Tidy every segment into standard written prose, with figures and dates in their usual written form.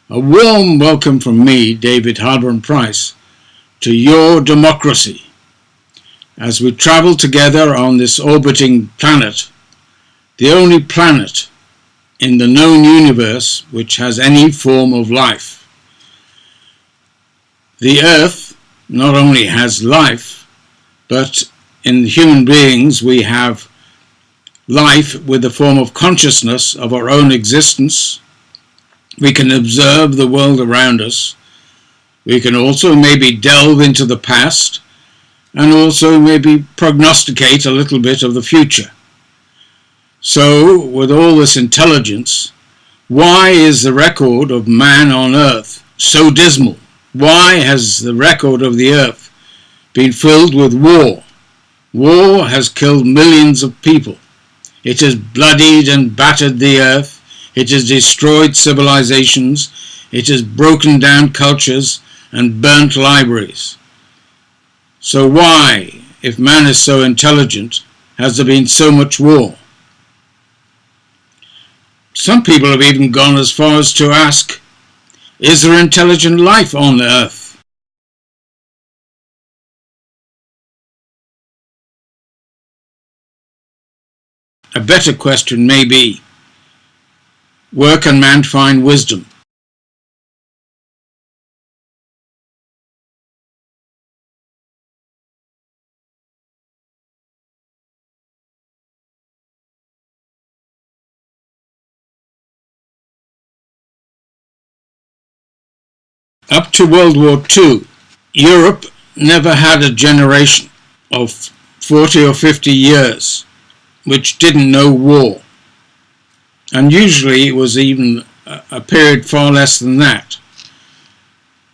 A warm welcome from me, David Hardman-Price, to your democracy, as we travel together on this orbiting planet, the only planet in the known universe which has any form of life. The Earth not only has life, but in human beings we have life with a form of consciousness of our own existence. We can observe the world around us. We can also maybe delve into the past and also maybe prognosticate a little bit of the future. So, with all this intelligence, why is the record of man on Earth so dismal? Why has the record of the Earth been filled with war? War has killed millions of people. It has bloodied and battered the Earth. It has destroyed civilizations. It has broken down cultures and burnt libraries. So why, if man is so intelligent, has there been so much war? Some people have even gone as far as to ask, is there intelligent life on the Earth? A better question may be, where can man find wisdom? Up to World War II, Europe never had a generation of 40 or 50 years which didn't know war. And usually it was even a period far less than that.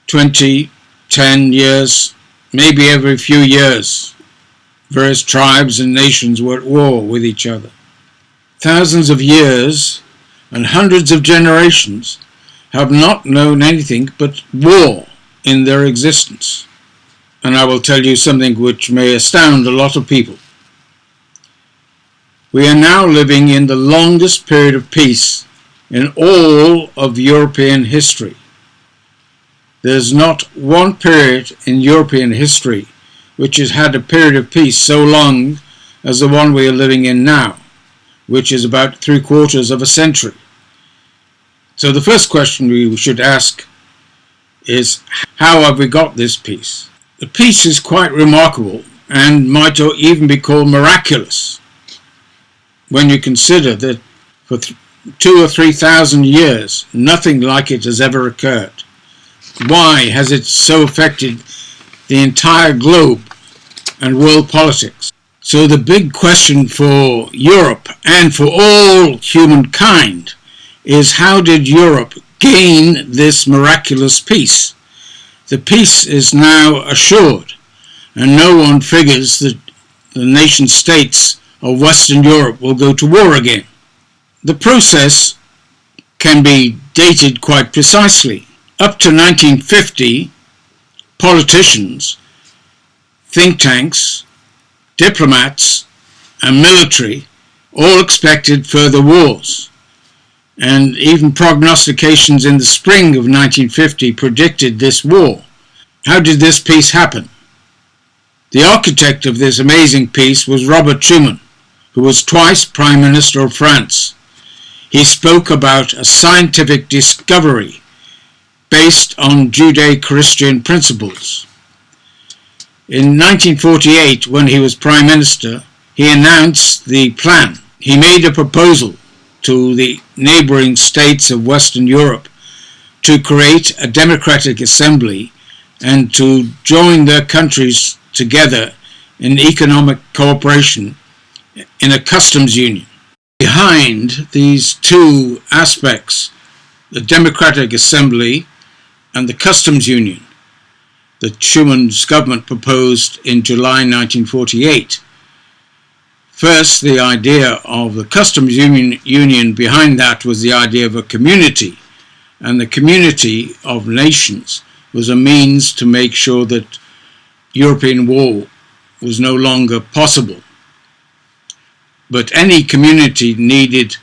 20, 10 years, maybe every few years, various tribes and nations were at war with each other. Thousands of years and hundreds of generations have not known anything but war in their existence. And I will tell you something which may astound a lot of people. We are now living in the longest period of peace in all of European history. There's not one period in European history which has had a period of peace so long as the one we are living in now, which is about 3/4 of a century. So the first question we should ask is, how have we got this peace? The peace is quite remarkable and might even be called miraculous when you consider that for 2,000 or 3,000 years nothing like it has ever occurred. Why has it so affected the entire globe and world politics? So the big question for Europe and for all humankind is, how did Europe gain this miraculous peace? The peace is now assured, and no one figures that the nation states of Western Europe will go to war again. The process can be dated quite precisely. Up to 1950, politicians, think tanks, diplomats, and military all expected further wars. And even prognostications in the spring of 1950 predicted this war. How did this peace happen? The architect of this amazing peace was Robert Schuman, who was twice Prime Minister of France. He spoke about a scientific discovery based on Judeo-Christian principles. In 1948, when he was Prime Minister, he announced the plan. He made a proposal to the neighboring states of Western Europe to create a democratic assembly and to join their countries together in economic cooperation in a customs union. Behind these two aspects, the democratic assembly and the customs union, that Schuman's government proposed in July 1948. First, the idea of the customs union behind that was the idea of a community, and the community of nations was a means to make sure that European war was no longer possible. But any community needed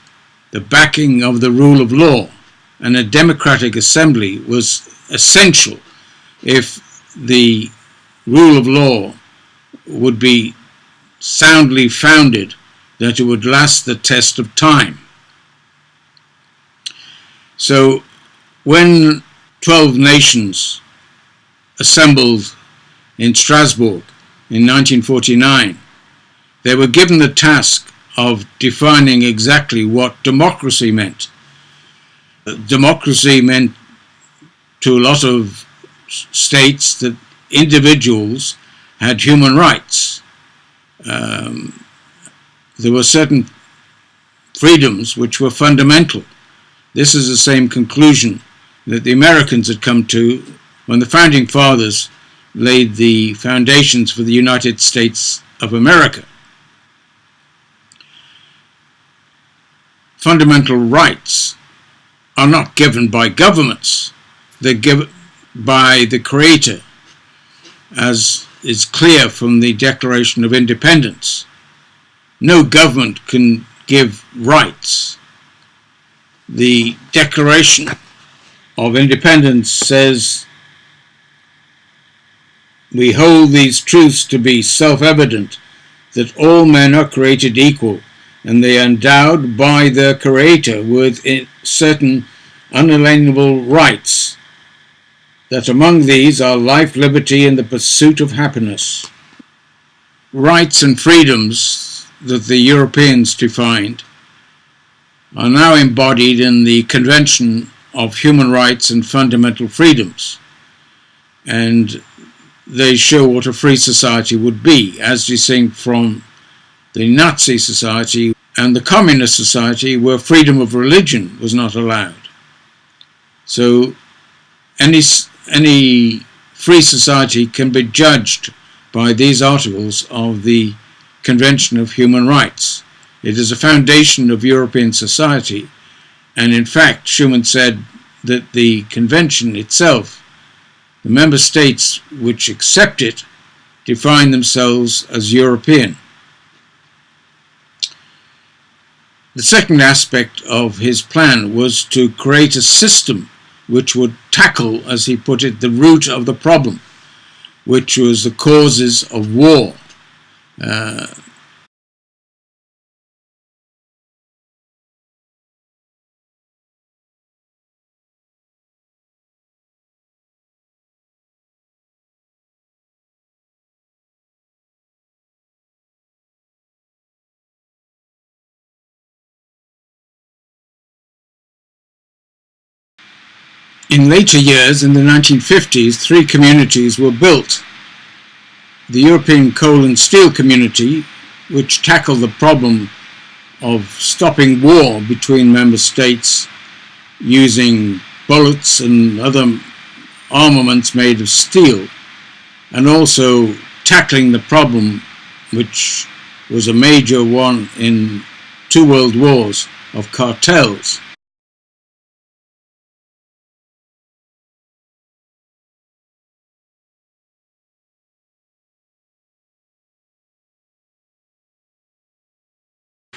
the backing of the rule of law, and a democratic assembly was essential if the rule of law would be soundly founded, that it would last the test of time. So when 12 nations assembled in Strasbourg in 1949, they were given the task of defining exactly what democracy meant. Democracy meant to a lot of states that individuals had human rights. There were certain freedoms which were fundamental. This is the same conclusion that the Americans had come to when the Founding Fathers laid the foundations for the United States of America. Fundamental rights are not given by governments, they're given by the Creator, as is clear from the Declaration of Independence. No government can give rights. The Declaration of Independence says, "We hold these truths to be self-evident, that all men are created equal, and they are endowed by their Creator with certain unalienable rights, that among these are life, liberty, and the pursuit of happiness." Rights and freedoms that the Europeans defined are now embodied in the Convention of Human Rights and Fundamental Freedoms, and they show what a free society would be, as distinct from the Nazi society and the communist society, where freedom of religion was not allowed. So any free society can be judged by these articles of the Convention of Human Rights. It is a foundation of European society, and in fact Schuman said that the convention itself, the member states which accept it, define themselves as European. The second aspect of his plan was to create a system which would tackle, as he put it, the root of the problem, which was the causes of war. In later years, in the 1950s, 3 communities were built. The European Coal and Steel Community, which tackled the problem of stopping war between member states using bullets and other armaments made of steel, and also tackling the problem, which was a major one in 2 world wars, of cartels.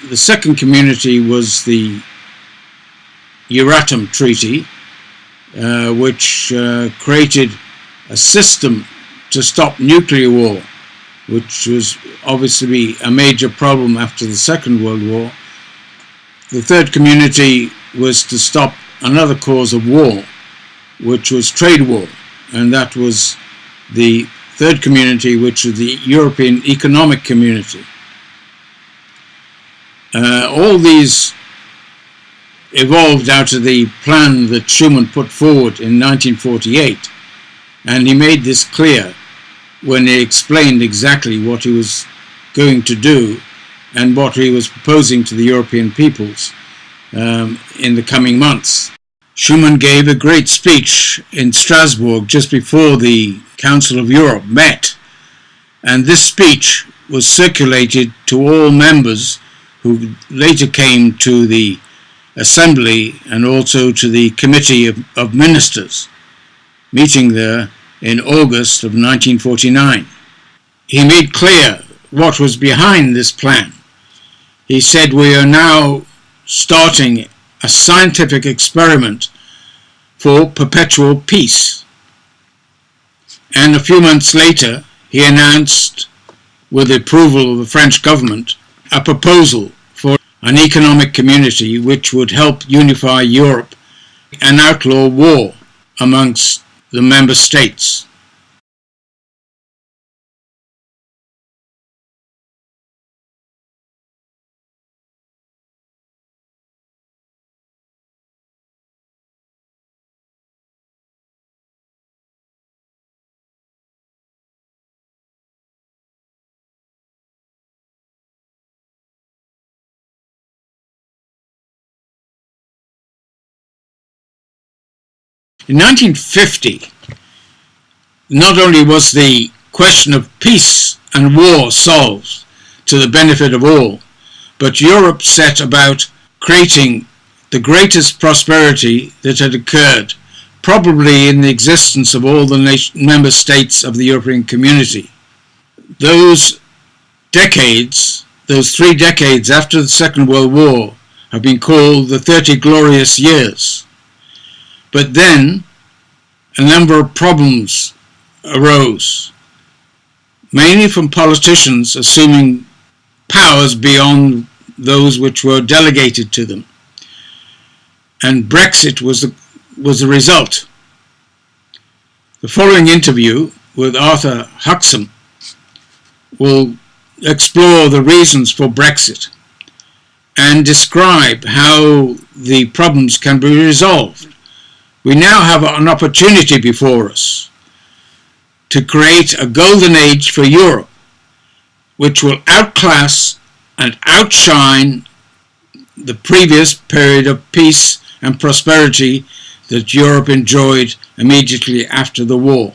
The second community was the Euratom Treaty, which created a system to stop nuclear war, which was obviously a major problem after the Second World War. The third community was to stop another cause of war, which was trade war, and that was the third community, which was the European Economic Community. All these evolved out of the plan that Schuman put forward in 1948, and he made this clear when he explained exactly what he was going to do and what he was proposing to the European peoples in the coming months. Schuman gave a great speech in Strasbourg just before the Council of Europe met, and this speech was circulated to all members who later came to the Assembly and also to the Committee of Ministers, meeting there in August of 1949. He made clear what was behind this plan. He said, "We are now starting a scientific experiment for perpetual peace. And a few months later, he announced, with the approval of the French government, a proposal for an economic community which would help unify Europe and outlaw war amongst the member states. In 1950, not only was the question of peace and war solved to the benefit of all, but Europe set about creating the greatest prosperity that had occurred, probably in the existence of all the member states of the European community. Those 3 decades after the Second World War, have been called the 30 Glorious Years. But then a number of problems arose, mainly from politicians assuming powers beyond those which were delegated to them. And Brexit was the result. The following interview with Arthur Huxham will explore the reasons for Brexit and describe how the problems can be resolved. We now have an opportunity before us to create a golden age for Europe, which will outclass and outshine the previous period of peace and prosperity that Europe enjoyed immediately after the war.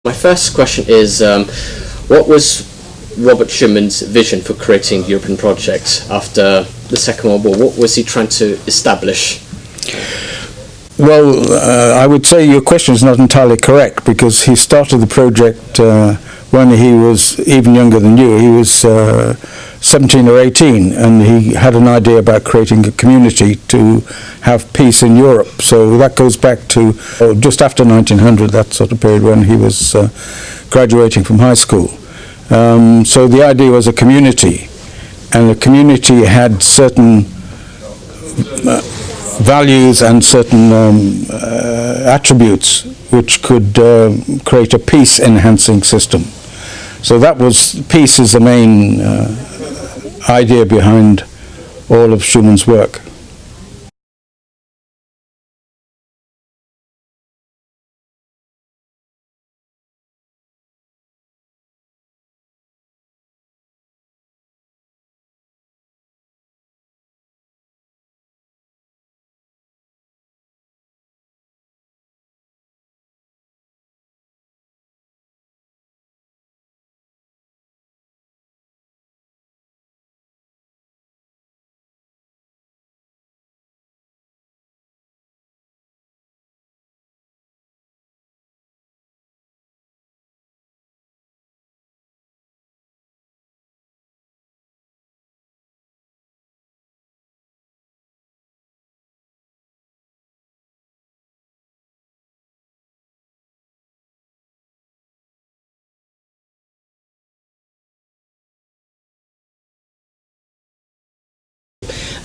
My first question is, what was Robert Schumann's vision for creating the European project after the Second World War? What was he trying to establish? Well, I would say your question is not entirely correct, because he started the project when he was even younger than you. He was 17 or 18, and he had an idea about creating a community to have peace in Europe. So that goes back to just after 1900, that sort of period when he was graduating from high school. So the idea was a community, and the community had certain values and certain attributes which could create a peace-enhancing system. So that was, peace is the main idea behind all of Schumann's work.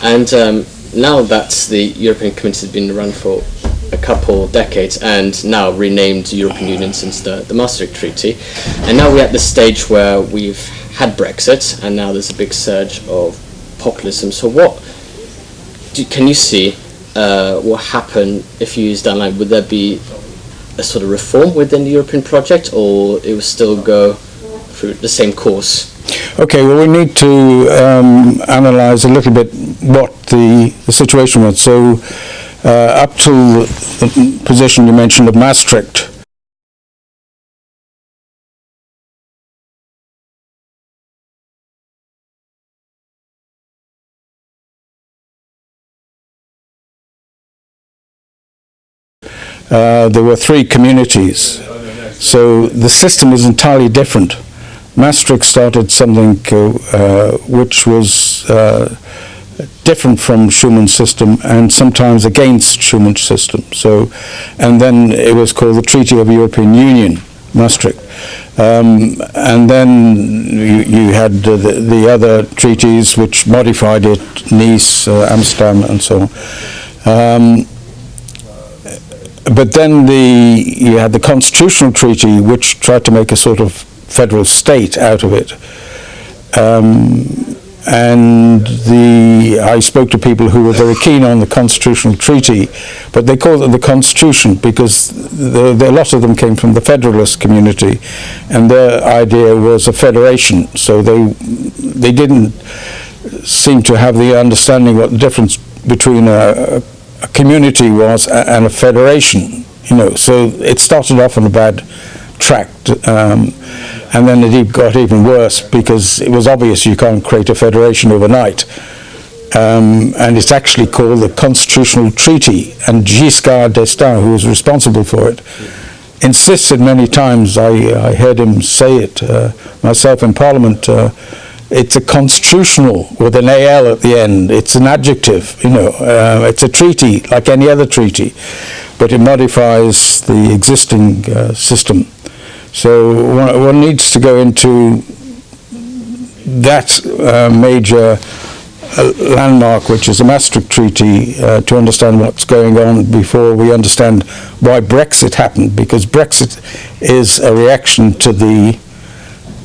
And now that the European Community has been around for a couple decades and now renamed European Union since the Maastricht Treaty, and now we're at the stage where we've had Brexit and now there's a big surge of populism. So what can you see will happen a few years down the line? Would there be a sort of reform within the European project, or it will still go through the same course? Okay, well, we need to analyse a little bit what the situation was. So up to the position you mentioned of Maastricht. There were three communities, so the system was entirely different. Maastricht started something which was different from Schumann's system and sometimes against Schumann's system. So, and then it was called the Treaty of European Union, Maastricht. And then you had the other treaties which modified it, Nice, Amsterdam, and so on. But then you had the Constitutional Treaty, which tried to make a sort of federal state out of it. And I spoke to people who were very keen on the Constitutional Treaty, but they called it the Constitution because a lot of them came from the Federalist community, and their idea was a federation. So they didn't seem to have the understanding what the difference between a community was and a federation, so it started off on a bad track, and then it got even worse because it was obvious you can't create a federation overnight, and it's actually called the Constitutional Treaty, and Giscard d'Estaing, who was responsible for it, insisted many times, I heard him say it myself in Parliament, it's a constitutional with an AL at the end. It's an adjective, it's a treaty like any other treaty, but it modifies the existing system. So one needs to go into that major landmark, which is the Maastricht Treaty, to understand what's going on before we understand why Brexit happened, because Brexit is a reaction to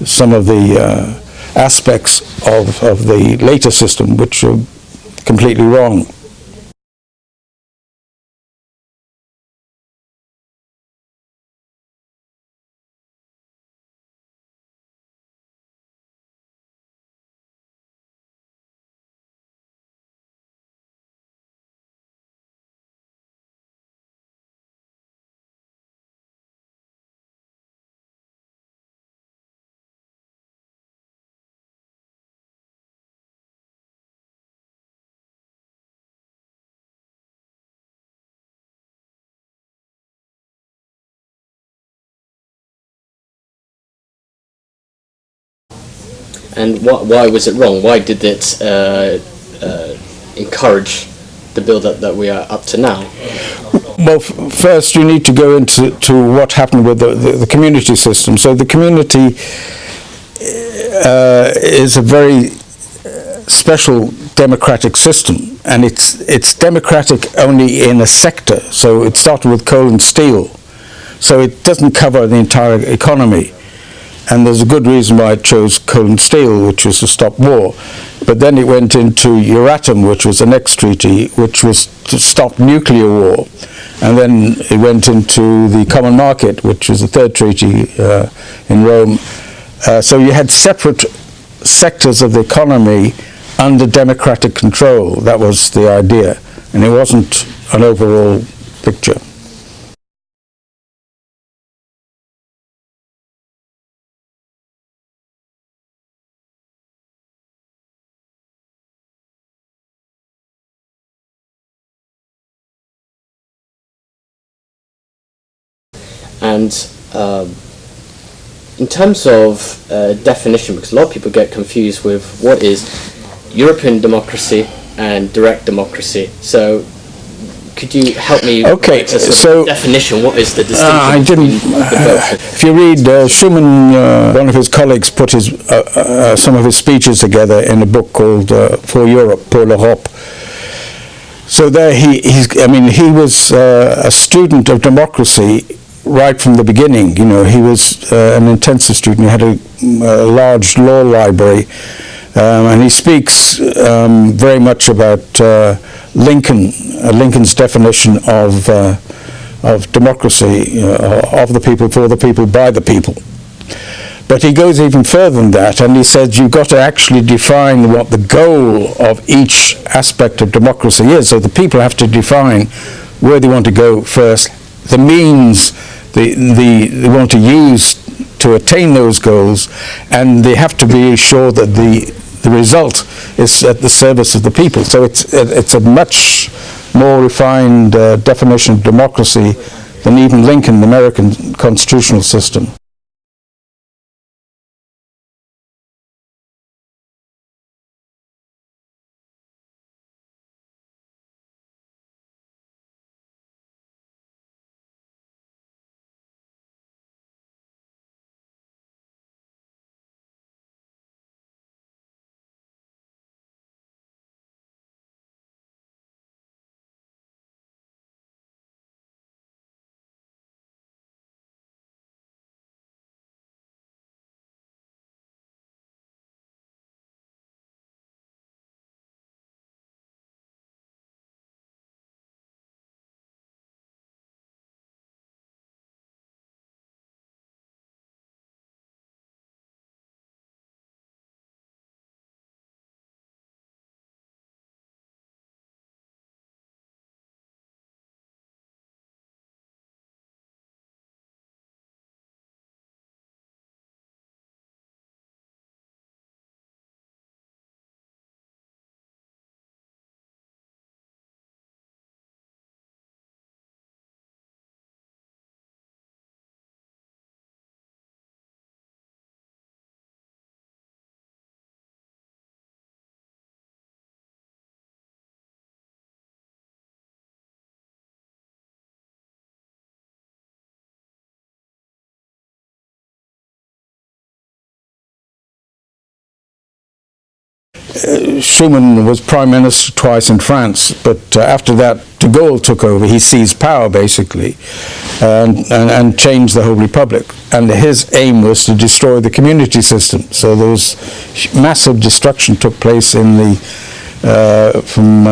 some of the aspects of the later system which are completely wrong. And why was it wrong? Why did it encourage the build-up that we are up to now? Well, first you need to go into what happened with the community system. So the community is a very special democratic system, and it's democratic only in a sector. So it started with coal and steel, so it doesn't cover the entire economy. And there's a good reason why it chose coal and steel, which was to stop war. But then it went into Euratom, which was the next treaty, which was to stop nuclear war. And then it went into the common market, which was the third treaty in Rome. So you had separate sectors of the economy under democratic control. That was the idea. And it wasn't an overall picture. And in terms of definition, because a lot of people get confused with what is European democracy and direct democracy. So could you help me with the definition? What is the distinction between both? If you read Schuman, one of his colleagues put some of his speeches together in a book called For Europe, Pour l'Europe. So there he was a student of democracy right from the beginning. He was an intensive student. He had a large law library, and he speaks very much about Lincoln's definition of democracy, of the people, for the people, by the people. But he goes even further than that, and he says you've got to actually define what the goal of each aspect of democracy is. So the people have to define where they want to go first, the means they want to use to attain those goals, and they have to be sure that the result is at the service of the people. So it's a much more refined definition of democracy than even Lincoln, the American constitutional system. Schuman was prime minister twice in France, but after that, de Gaulle took over. He seized power, basically, and changed the whole republic. And his aim was to destroy the community system. So there was massive destruction took place in the from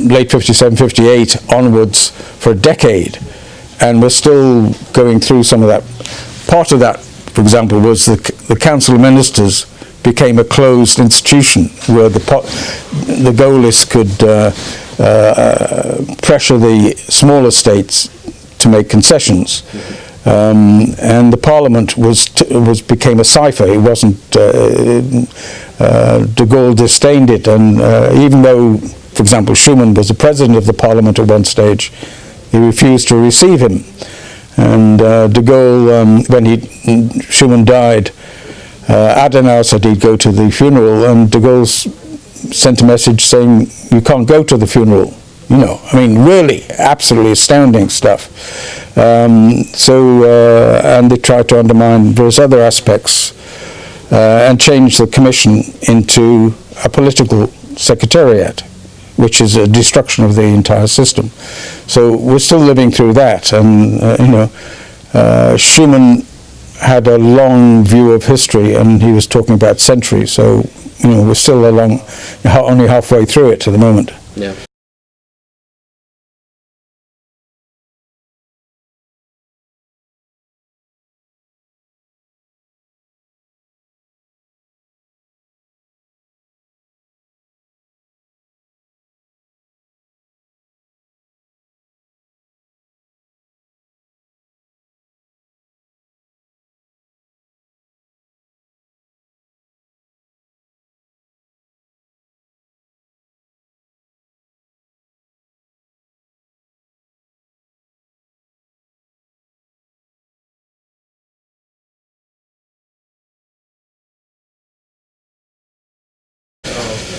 late 57, 58 onwards for a decade, and we're still going through some of that. Part of that, for example, was the Council of Ministers became a closed institution where the Gaullists could pressure the smaller states to make concessions, and the Parliament became a cipher. It wasn't. De Gaulle disdained it, and even though, for example, Schuman was the president of the Parliament at one stage, he refused to receive him. And de Gaulle, when Schuman died, Adenauer said he'd go to the funeral, and de Gaulle sent a message saying, "You can't go to the funeral." You know, I mean, really, absolutely astounding stuff. And they tried to undermine various other aspects and change the commission into a political secretariat, which is a destruction of the entire system. So we're still living through that, and Schuman had a long view of history, and he was talking about centuries. So we're still only halfway through it at the moment. Yeah.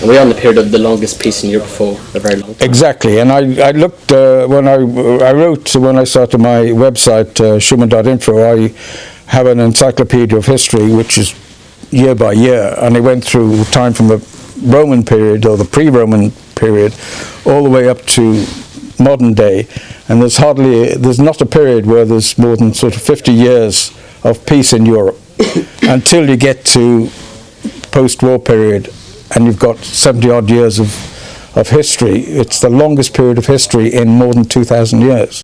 We're on the period of the longest peace in Europe for a very long time. Exactly, and I looked when I started my website, Schuman.info. I have an encyclopedia of history, which is year by year, and I went through time from the Roman period or the pre-Roman period all the way up to modern day, and there's not a period where there's more than sort of 50 years of peace in Europe until you get to post-war period, and you've got 70 odd years of history. It's the longest period of history in more than 2,000 years.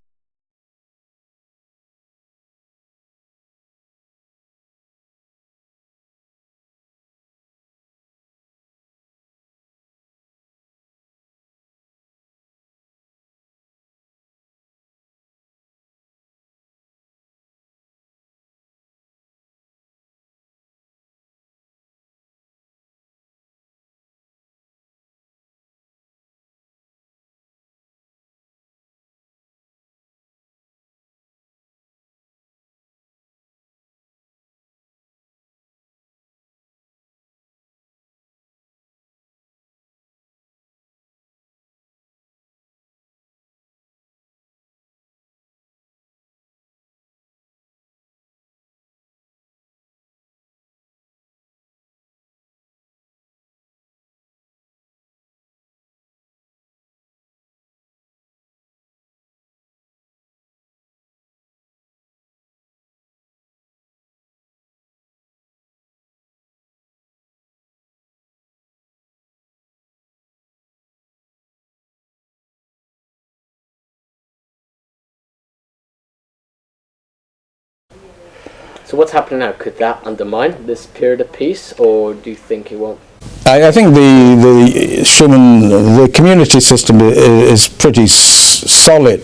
So what's happening now? Could that undermine this period of peace, or do you think it won't? I think the Schuman, the community system is pretty solid,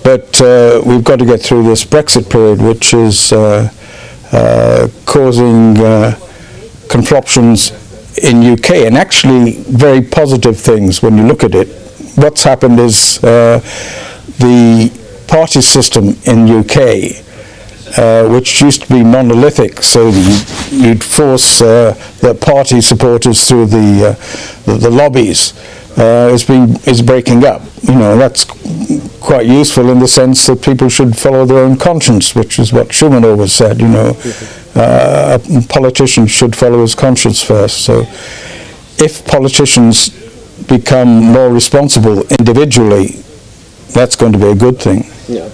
but we've got to get through this Brexit period, which is causing conflictions in UK, and actually very positive things when you look at it. What's happened is the party system in UK, which used to be monolithic, so you'd force the party supporters through the lobbies, is breaking up. That's quite useful in the sense that people should follow their own conscience, which is what Schuman always said. A politician should follow his conscience first. So if politicians become more responsible individually, that's going to be a good thing. Yeah.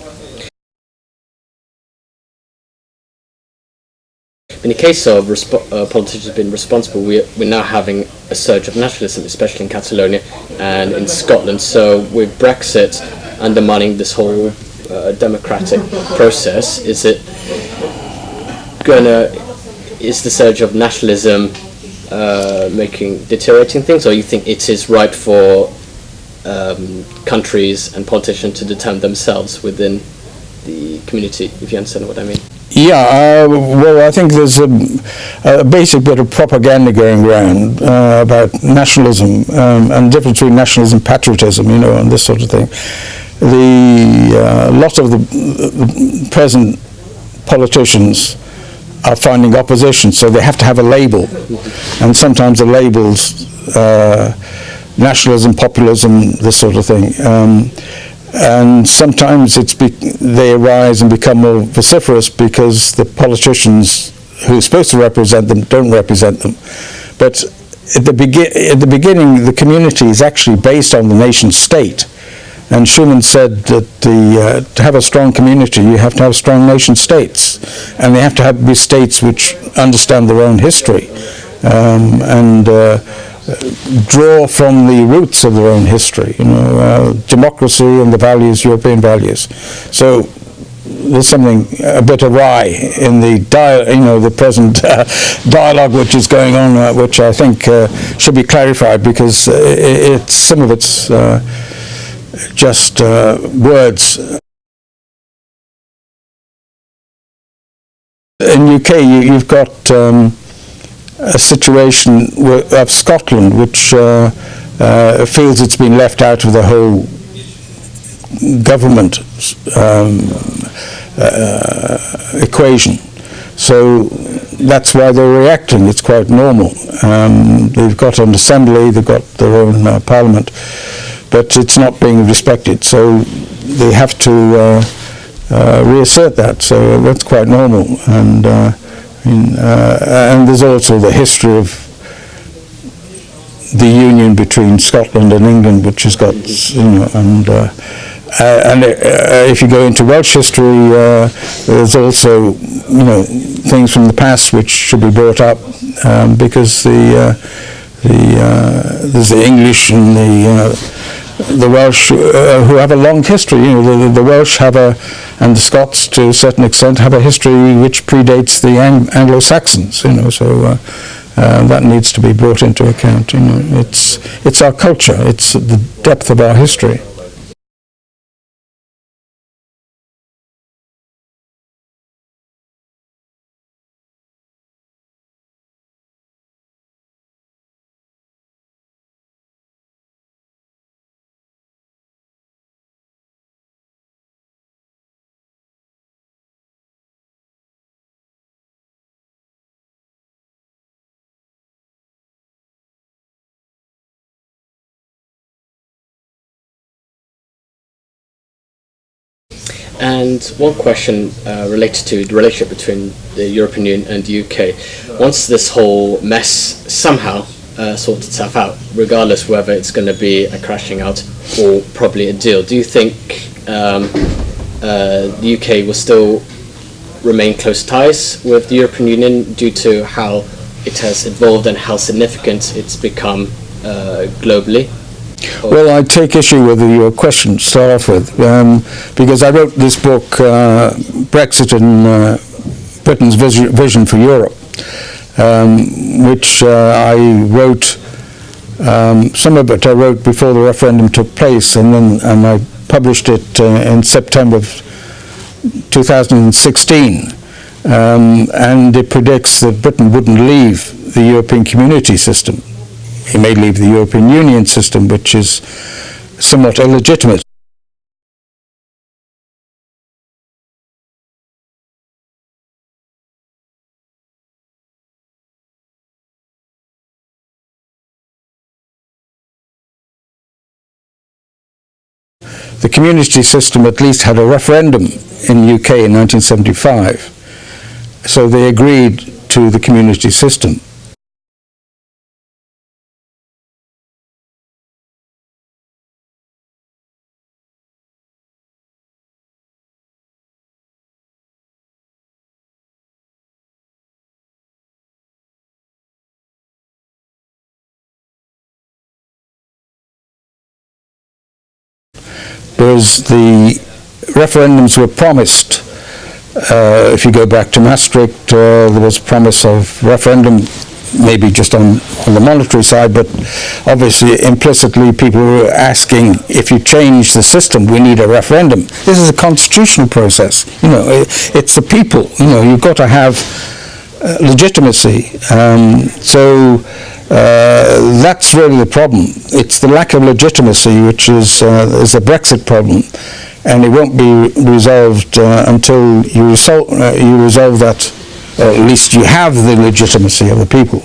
In the case of politicians being responsible, we're now having a surge of nationalism, especially in Catalonia and in Scotland. So with Brexit undermining this whole democratic process, is the surge of nationalism deteriorating things, or you think it is right for countries and politicians to determine themselves within the community, if you understand what I mean? Yeah, well, I think there's a basic bit of propaganda going around about nationalism and the difference between nationalism and patriotism, and this sort of thing. Lot of the present politicians are finding opposition, so they have to have a label, and sometimes the labels nationalism, populism, this sort of thing. And sometimes they arise and become more vociferous because the politicians who are supposed to represent them don't represent them. But at the beginning, the community is actually based on the nation state. And Schuman said that to have a strong community, you have to have strong nation states. And they have to be states which understand their own history and draw from the roots of their own history, democracy and the values, European values. So there's something a bit awry in the present dialogue which is going on, which I think should be clarified, because some of it's just words. In UK, you've got a situation of Scotland which feels it's been left out of the whole government equation. So that's why they're reacting. It's quite normal. They've got an assembly, they've got their own parliament, but it's not being respected. So they have to reassert that. So that's quite normal. And there's also the history of the union between Scotland and England, which has got, and if you go into Welsh history, there's also, things from the past which should be brought up, because there's the English and the Welsh who have a long history. The Welsh and the Scots, to a certain extent, have a history which predates the Anglo-Saxons. So that needs to be brought into account. It's our culture. It's the depth of our history. And one question related to the relationship between the European Union and the UK. Once this whole mess somehow sorts itself out, regardless whether it's going to be a crashing out or probably a deal, do you think the UK will still remain close ties with the European Union due to how it has evolved and how significant it's become globally? Well, I take issue with your question to start off with, because I wrote this book, Brexit and Britain's Vision for Europe, which I wrote, some of it I wrote before the referendum took place, and I published it in September of 2016, and it predicts that Britain wouldn't leave the European Community system. It may leave the European Union system, which is somewhat illegitimate. The community system at least had a referendum in the UK in 1975, so they agreed to the community system. Whereas the referendums were promised. If you go back to Maastricht, there was promise of referendum, maybe just on the monetary side, but obviously implicitly people were asking, if you change the system, we need a referendum. This is a constitutional process. It's the people. You've got to have legitimacy. That's really the problem. It's the lack of legitimacy which is the Brexit problem, and it won't be resolved until you resolve that, or at least you have the legitimacy of the people.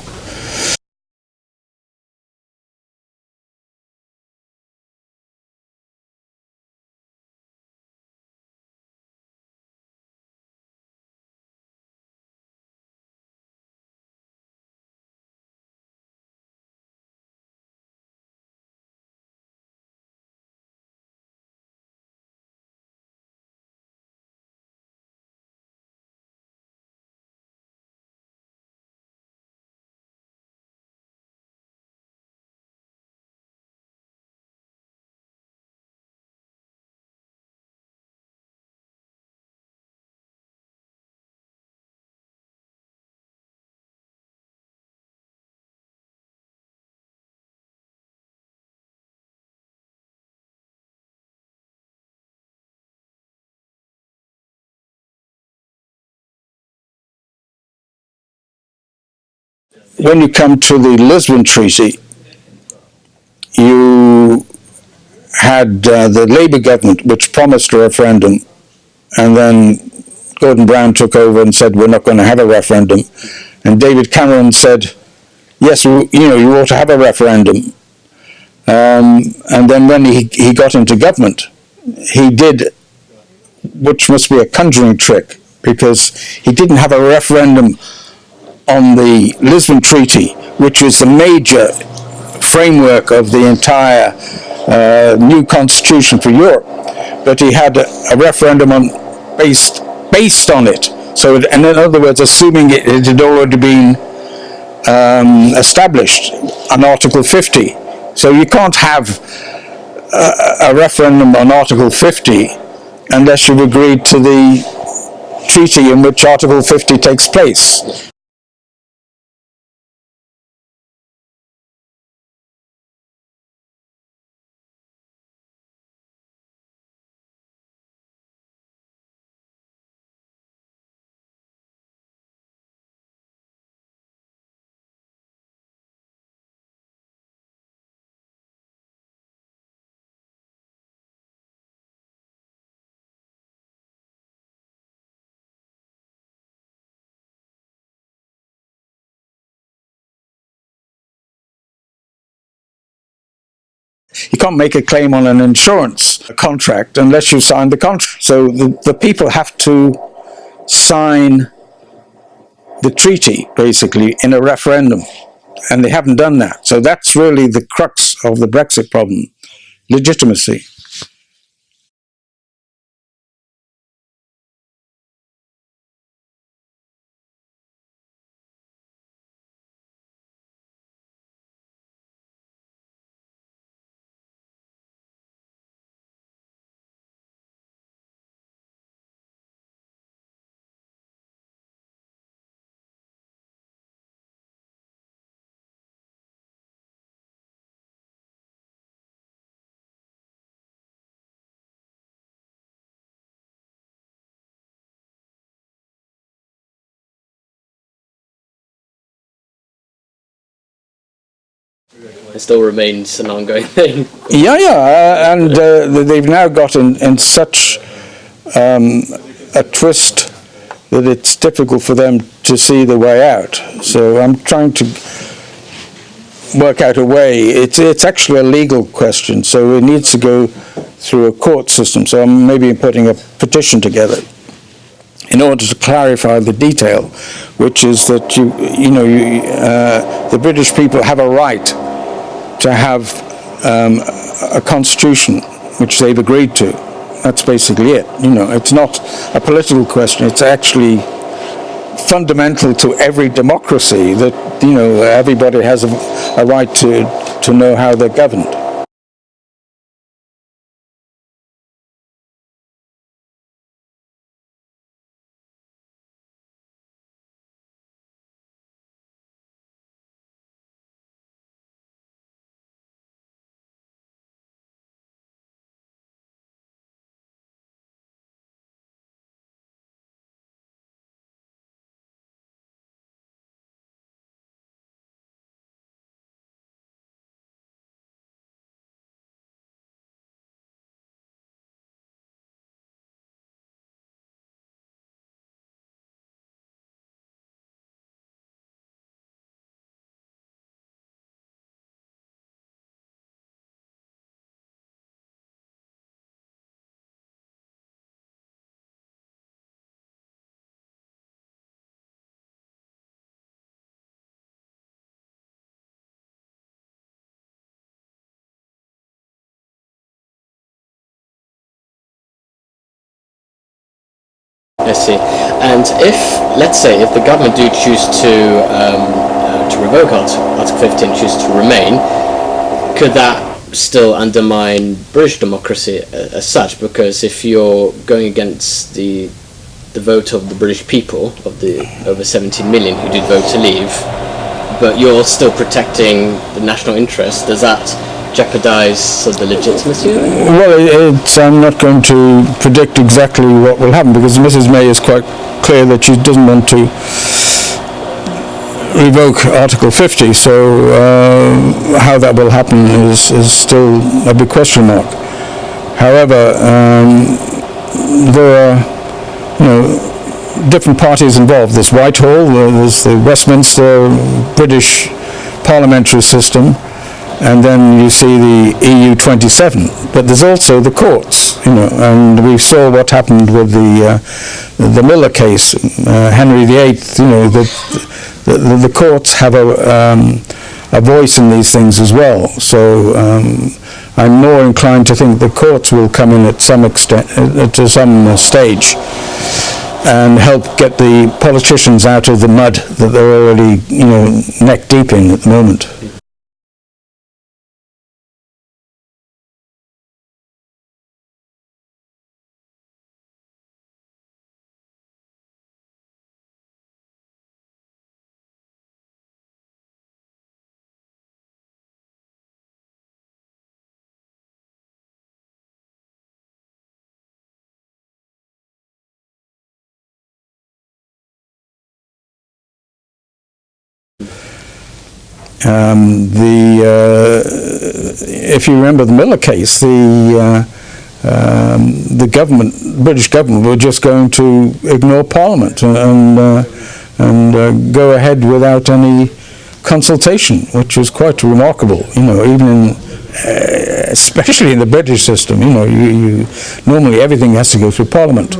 When you come to the Lisbon Treaty, you had the Labour government, which promised a referendum, and then Gordon Brown took over and said, we're not going to have a referendum. And David Cameron said, yes, you ought to have a referendum. And then when he got into government, he did, which must be a conjuring trick, because he didn't have a referendum on the Lisbon Treaty, which was the major framework of the entire new constitution for Europe, but he had a referendum based on it. So, and in other words, assuming it had already been established on Article 50. So you can't have a referendum on Article 50 unless you've agreed to the treaty in which Article 50 takes place. You can't make a claim on an insurance contract unless you sign the contract. So the people have to sign the treaty, basically, in a referendum, and they haven't done that. So that's really the crux of the Brexit problem, legitimacy. It still remains an ongoing thing. And they've now got in such a twist that it's difficult for them to see the way out. So I'm trying to work out a way. It's actually a legal question, so it needs to go through a court system. So I'm maybe putting a petition together in order to clarify the detail, which is that the British people have a right to have a constitution which they've agreed to. That's basically it. It's not a political question. It's actually fundamental to every democracy that everybody has a right to know how they're governed. I see. And let's say, if the government do choose to revoke Article 15, choose to remain, could that still undermine British democracy as such? Because if you're going against the vote of the British people, of the over 17 million who did vote to leave, but you're still protecting the national interest, does that jeopardise the legitimacy of it? Well, I'm not going to predict exactly what will happen, because Mrs May is quite clear that she doesn't want to revoke Article 50, so how that will happen is still a big question mark. However, there are different parties involved. There's Whitehall, there's the Westminster British parliamentary system, and then you see the EU 27. But there's also the courts, and we saw what happened with the Miller case, Henry VIII. The courts have a voice in these things as well. So I'm more inclined to think the courts will come in at some extent, to some stage, and help get the politicians out of the mud that they're already, neck deep in at the moment. If you remember the Miller case, the British government were just going to ignore Parliament and go ahead without any consultation, which was quite remarkable. Even especially in the British system, normally everything has to go through Parliament.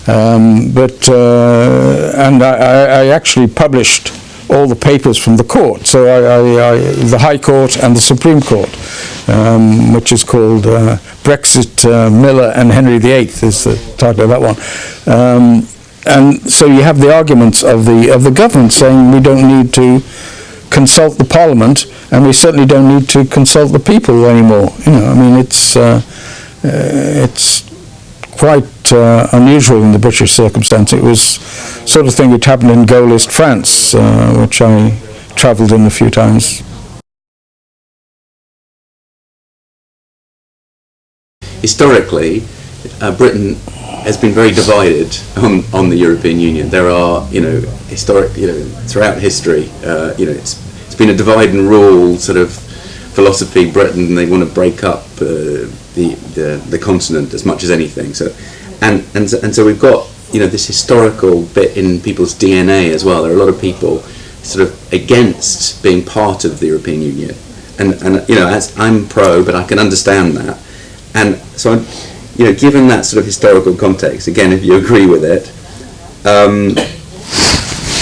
And I actually published all the papers from the court, so the High Court and the Supreme Court, which is called Brexit, Miller and Henry VIII is the title of that one. And so you have the arguments of the government saying we don't need to consult the Parliament, and we certainly don't need to consult the people anymore. It's quite unusual in the British circumstance. It was sort of thing that happened in Gaullist France, which I travelled in a few times. Historically, Britain has been very divided on the European Union. There are, historic, throughout history, it's been a divide and rule sort of philosophy. Britain, they want to break up the continent as much as anything. So, and so we've got, you know, this historical bit in people's DNA as well. There are a lot of people sort of against being part of the European Union, and you know, as I'm pro, but I can understand that, and so I'm, you know, given that sort of historical context, again, if you agree with it,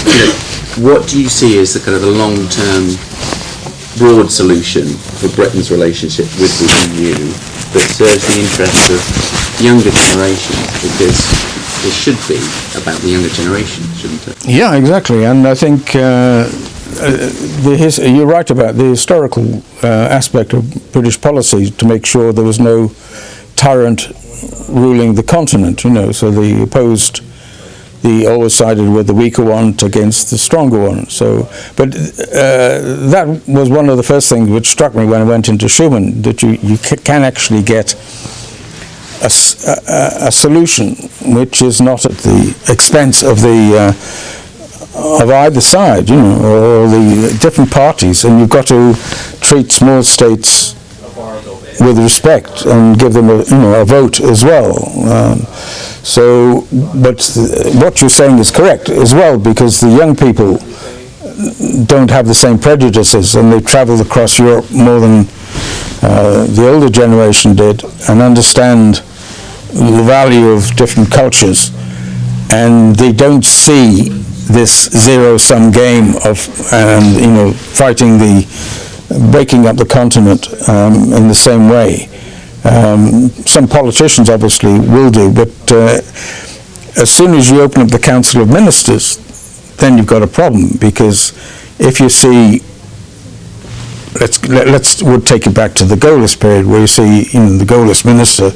you know, what do you see as the kind of the long-term broad solution for Britain's relationship with the EU that serves the interests of younger generations? Because it should be about the younger generation, shouldn't it? Yeah, exactly. And I think you're right about the historical aspect of British policy to make sure there was no tyrant ruling the continent, you know, so they always sided with the weaker one against the stronger one. So, but that was one of the first things which struck me when I went into Schuman, that you can actually get a solution which is not at the expense of the of either side, you know, or the different parties, and you've got to treat small states with respect and give them a vote as well. But what you're saying is correct as well, because the young people don't have the same prejudices, and they've travelled across Europe more than the older generation did, and understand the value of different cultures, and they don't see this zero-sum game of fighting breaking up the continent in the same way. Some politicians obviously will do, but as soon as you open up the Council of Ministers, then you've got a problem, because if you see, we'll take it back to the Gaullist period, where you see the Gaullist minister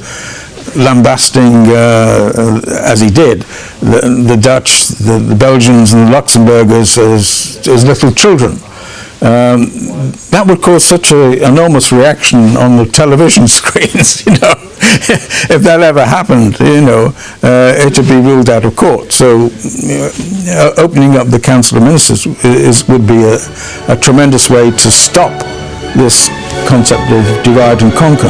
lambasting, as he did, the Dutch, the Belgians and the Luxembourgers as little children. That would cause such an enormous reaction on the television screens, you know. If that ever happened, you know, it would be ruled out of court. So opening up the Council of Ministers would be a tremendous way to stop this concept of divide and conquer.